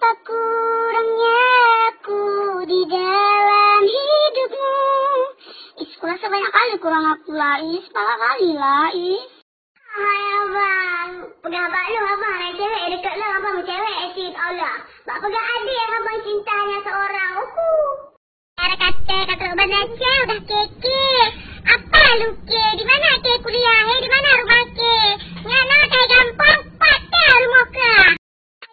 Tak kurangnya aku di dalam hidupmu. Sekolah sebanyak kali kurang aku Lais, pala kali Lais. Hai abang, pegang abang lu abang, naik cewek dekat lu abang, cewek asyik Allah. Bak pegang adik abang cintanya seorang. Ada kata benar udah keke. Apa lu ke? Di mana ke kuliah? Di mana rumah ke? Ngana kayak gampang patah rumah ke.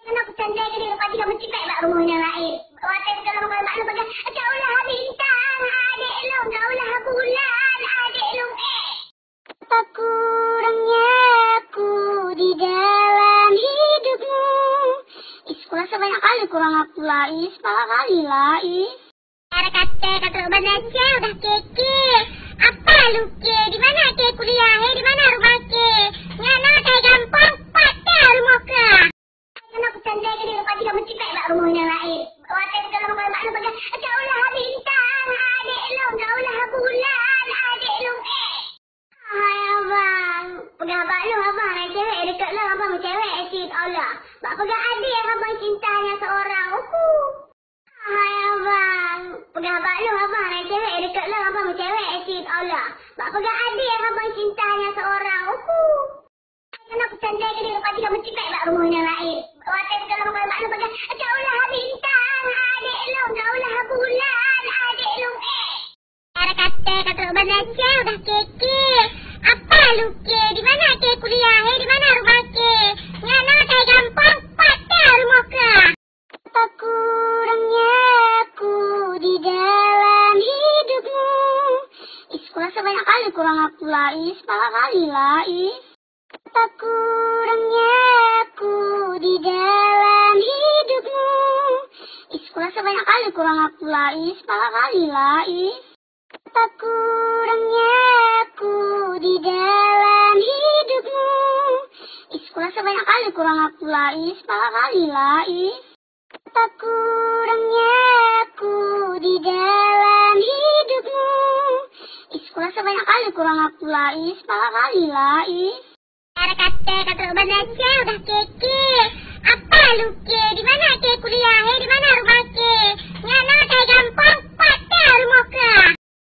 Kenapa candai ke dia pagi kamu cikai bak rumahnya lain. Watai kalau makan bak lu pegang. Kaulah bintang adik lu, kaulah bulan adik lu. Tak kurangnya aku di dalam hidupmu. Sekolah sebanyak kali kurang aku Lais, pala kali Lais. Ada kata benar udah keke. Apa lu ke? Di mana ke kuliah? Di mana rumah ke? Ngana kayak gampang patah rumah ke. Kenapa candai ke dia pagi kamu cikai bak rumahnya lain. Watai kalau makan bak lu pegang. Kaulah bintang adik lu, kaulah bulan adik lu. Hai abang, pegang abang lu abang, naik cewek dekat lu abang, cewek asyik Allah. Bak pegang adik abang cintanya seorang. Hai abang, pegang abang lu abang, naik cewek dekat lu abang, cewek asyik Allah. Bak pegang adik abang cintanya seorang. Kenapa candai ke dia pagi kamu cikai bak rumahnya lain. Watai kalau makan bak lu pegang. Kaulah bintang adik lu, kaulah bulan adik lu. Ada kata benar udah keke. Apa lu ke? Di mana ke kuliah? Di mana rumah ke? Ngana kayak gampang patah rumah ke. Tak kurangnya aku di dalam hidupmu. Sekolah sebanyak kali kurang aku Lais, pala kali Lais. Tak kurangnya aku di dalam hidupmu. Sekolah sebanyak kali kurang aku Lais, pala kali Lais. Tak kurangnya aku di dalam hidupmu. Sekolah sebanyak kali kurang aku Lais, pala kali Lais. Tak kurangnya aku di dalam hidupmu. Sekolah sebanyak kali kurang aku Lais, pala kali Lais. Ada kata benar udah keke. Apa lu ke? Di mana ke kuliah? Di mana rumah ke? Ngana kayak gampang patah rumah ke.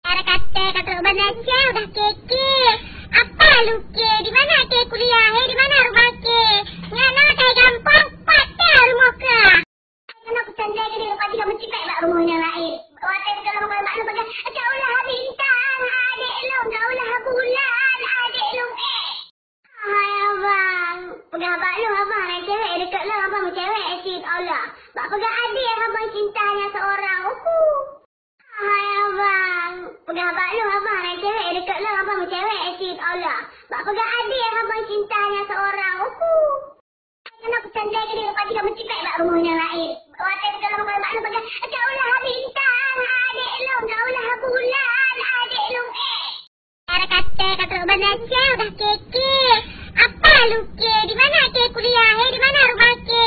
Ada kata benar udah keke. Apa lu ke? Di mana ke kuliah? Di mana rumah ke? Ngana kayak gampang patah rumah ke. Kenapa candai ke dia pagi kamu cikai bak rumahnya lain. Watai kalau makan bak lu pegang. Kaulah bintang adik lu, kaulah bulan adik lu. Hai abang, pegang abang lu abang, naik cewek dekat lu abang, cewek asyik Allah. Bak pegang adik abang cintanya seorang. Hai abang, pegang abang lu abang, naik cewek dekat lu abang, cewek asyik Allah. Bak pegang adik abang cintanya seorang. Kenapa candai ke dia pagi kamu cikai bak rumahnya lain. Watai kalau makan bak lu pegang. Kaulah bintang adik lu, kaulah bulan adik lu. Ada kata benar udah keke. Apa lu ke? Di mana ke kuliah? Di mana rumah ke?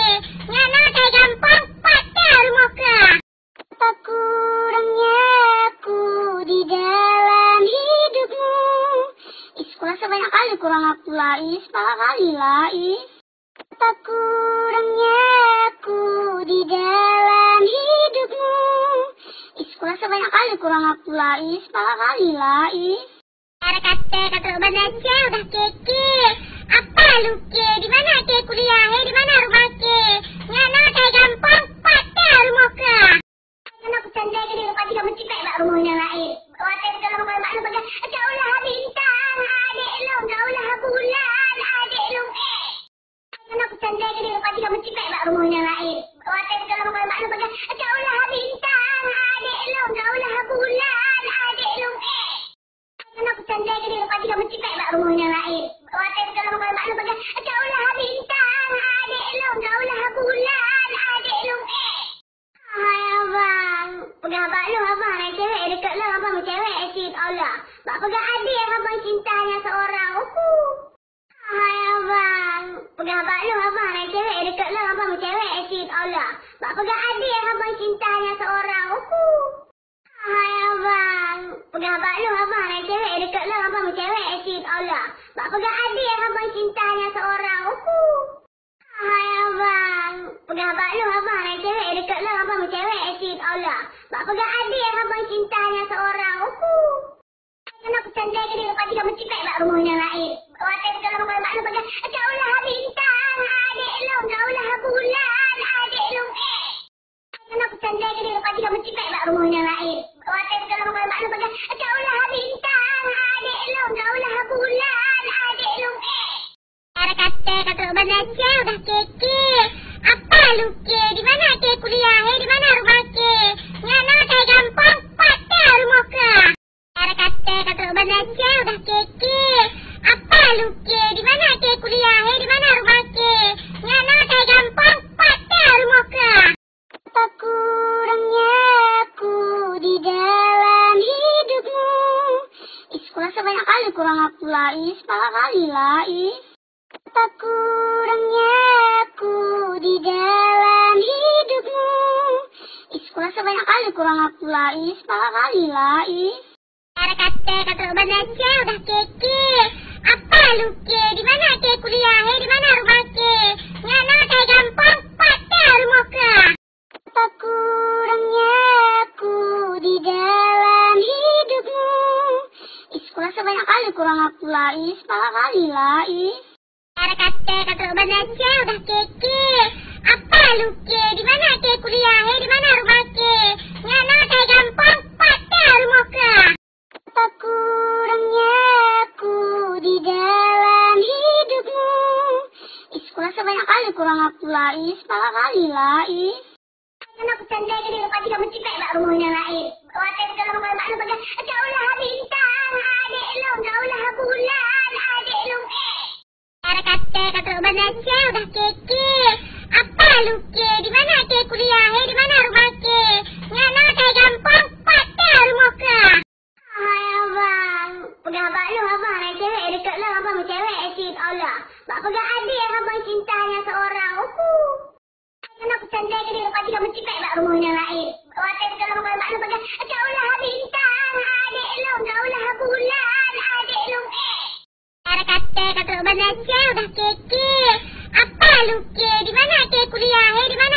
Ngana kayak gampang patah rumah ke. Tak kurangnya aku di dalam hidupmu. Sekolah sebanyak kali kurang aku Lais, pala kali Lais. Tak kurangnya aku di dalam hidupmu. Sekolah sebanyak kali kurang aku Lais, pala kali Lais. Ada kata benar udah keke. Apa lu ke? Di mana ke kuliah? Di mana rumah ke? Ngana kayak gampang patah rumah ke. Kenapa candai ke dia pagi kamu cikai bak rumahnya lain. Watai kalau makan bak lu pegang. Kaulah bintang adik lu, kaulah bulan adik lu. Kenapa candai ke dia pagi kamu cikai bak rumahnya lain. Watai kalau makan bak lu pegang. Kaulah bintang adik lu, kaulah bulan adik lu. Kenapa candai ke dia pagi kamu cikai bak rumahnya lain. Watai kalau makan bak lu pegang. Kaulah bintang adik lu, kaulah bulan adik lu. Hai abang, pegang abang lu abang, naik cewek dekat lu abang, cewek asyik Allah. Bak pegang adik abang cintanya seorang. Hai abang, pegang abang lu abang, naik cewek dekat lu abang, cewek asyik Allah. Bak pegang adik abang cintanya seorang. Hai abang, pegang abang lu abang, naik cewek dekat lu abang, cewek asyik Allah. Bak pegang adik abang cintanya seorang. Hai abang, pegang abang lu abang, naik cewek Bak pegang adik abang cintanya seorang. Kenapa sandai ke dia lepas dia mencipek bak rumahnya lain. Watai kalau mak lu pegang. Kaulah bintang adik long. Kaulah bulan adik long. Kenapa sandai ke dia lepas dia mencipek bak rumahnya lain. Watai kalau mak lu pegang. Kaulah bintang adik long. Kaulah bulan adik long. Cara kata benar udah keke. Apa lu ke? Di mana ke kuliah? Di mana rumah ke? Ngana kayak gampang patah rumah ke. Cara kata benar udah keke. Apa lu ke? Di mana ke kuliah? Di mana rumah ke? Ngana kayak gampang patah rumah ke. Tak kurangnya aku di dalam hidupmu. Sekolah sebanyak kali kurang aku Lais. Pala kali Lais. Tak kurangnya aku di dalam hidupmu. Sekolah sebanyak kali kurang aku Lais. Pala kali Lais. Cara kata benar udah keke. Apa lu ke? Di mana ke kuliah? Di mana rumah ke? Ngana kayak gampang patah rumah ke. Tak kurangnya aku di dalam hidupmu. Sekolah sebanyak kali kurang aku Lais. Pala kali Lais. Cara kata benar udah keke. Apa lu ke? Di mana ke kuliah? Di mana rumah ke? Ngana kayak gampang patah rumah ke. Tak kurangnya aku di dalam hidupmu. Sekolah sebanyak kali kurang aku Lais. Pala kali Lais. Kenapa sandai ke dia lepas dia mencipek bak rumahnya lain. Watai kalau mak lu pegang. Kaulah bintang adik long. Kaulah bulan adik long. Cara kata benar udah keke. Apa lu ke? Di mana ke kuliah? Di mana rumah ke? Ngana kayak gampang patah rumah ke. Hai abang. Pegang abang lu abang. Yang cewek dekat lu abang. Cewek asyik Allah. Bak pegang adik abang cintanya seorang. Kenapa sandai ke dia lepas dia mencipek bak rumahnya lain. Watai kalau mak lu pegang. Kaulah bintang adik long. Kaulah bulan adik long. Cara kata benar udah keke. Apa lu ke? Di mana ke kuliah? Di mana